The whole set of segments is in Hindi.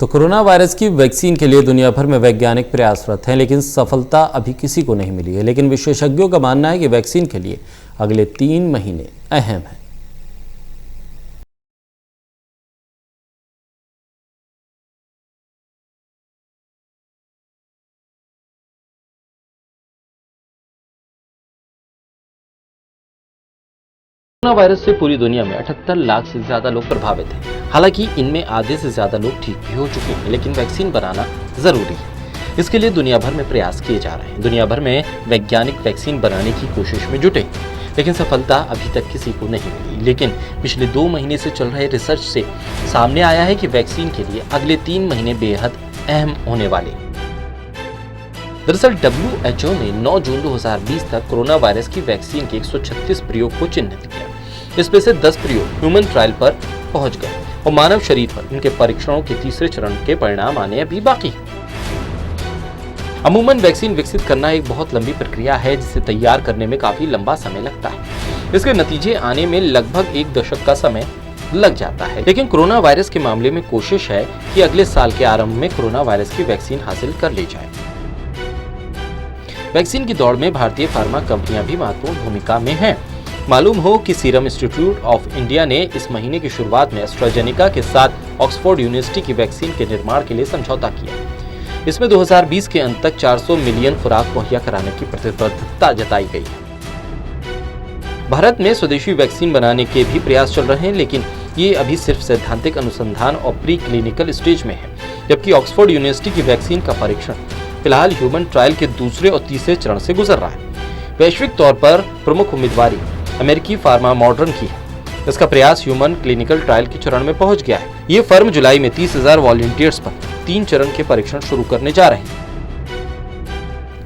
तो कोरोना वायरस की वैक्सीन के लिए दुनिया भर में वैज्ञानिक प्रयासरत हैं, लेकिन सफलता अभी किसी को नहीं मिली है। लेकिन विशेषज्ञों का मानना है कि वैक्सीन के लिए अगले 3 महीने अहम हैं। कोरोना वायरस से पूरी दुनिया में 78 लाख से ज्यादा लोग प्रभावित हैं। हालांकि इनमें आधे से ज्यादा लोग ठीक भी हो चुके हैं, लेकिन वैक्सीन बनाना जरूरी है। इसके लिए दुनिया भर में प्रयास किए जा रहे हैं। दुनिया भर में वैज्ञानिक वैक्सीन बनाने की कोशिश में जुटे, लेकिन सफलता अभी तक किसी को नहीं मिली। लेकिन पिछले 2 महीने से चल रहे रिसर्च से सामने आया है कि वैक्सीन के लिए अगले 3 महीने बेहद अहम होने वाले। दरअसल WHO ने 9 जून 2020 तक कोरोना वायरस की वैक्सीन के 136 प्रयोग को चिन्हित किया। इसमें से 10 प्रयोग ह्यूमन ट्रायल पर पहुंच गए और मानव शरीर पर इनके परीक्षणों के तीसरे चरण के परिणाम आने अभी बाकी हैं। अमूमन वैक्सीन विकसित करना एक बहुत लंबी प्रक्रिया है, जिसे तैयार करने में काफी लंबा समय लगता है। इसके नतीजे आने में लगभग 1 दशक का समय लग जाता है। लेकिन कोरोना वायरस के मामले में कोशिश है कि अगले साल के आरंभ में कोरोना वायरस की वैक्सीन हासिल कर ली जाए। वैक्सीन की दौड़ में भारतीय फार्मा कंपनियां भी महत्वपूर्ण भूमिका में हैं। मालूम हो कि सीरम इंस्टीट्यूट ऑफ इंडिया ने इस महीने की शुरुआत में एस्ट्राजेनेका के साथ ऑक्सफोर्ड यूनिवर्सिटी की वैक्सीन के निर्माण के लिए समझौता किया। इसमें 2020 के अंत तक 400 मिलियन खुराक मुहैया कराने की प्रतिबद्धता जताई गई है। भारत में स्वदेशी वैक्सीन बनाने के भी प्रयास चल रहे हैं, लेकिन ये अभी सिर्फ सैद्धांतिक अनुसंधान और प्री क्लिनिकल स्टेज में है। जबकि ऑक्सफोर्ड यूनिवर्सिटी की वैक्सीन का परीक्षण फिलहाल ह्यूमन ट्रायल के दूसरे और तीसरे चरण से गुजर रहा है। वैश्विक तौर पर प्रमुख उम्मीदवारी अमेरिकी फार्मा मॉडर्न की है। इसका प्रयास ह्यूमन क्लिनिकल ट्रायल के चरण में पहुंच गया है। ये फर्म जुलाई में 30,000 वॉलंटियर्स पर 3 चरण के परीक्षण शुरू करने जा रहे हैं।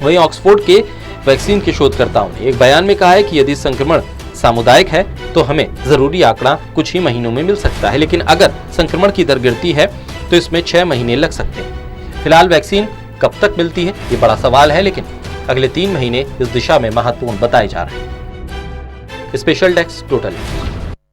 वहीं ऑक्सफोर्ड के वैक्सीन के शोधकर्ताओं ने एक बयान में कहा है कि यदि संक्रमण सामुदायिक है तो हमें जरूरी आंकड़ा कुछ ही महीनों में मिल सकता है, लेकिन अगर संक्रमण की दर गिरती है तो इसमें 6 महीने लग सकते हैं। फिलहाल वैक्सीन कब तक मिलती है ये बड़ा सवाल है, लेकिन अगले 3 महीने इस दिशा में महत्वपूर्ण बताए जा रहे हैं। Special desk total.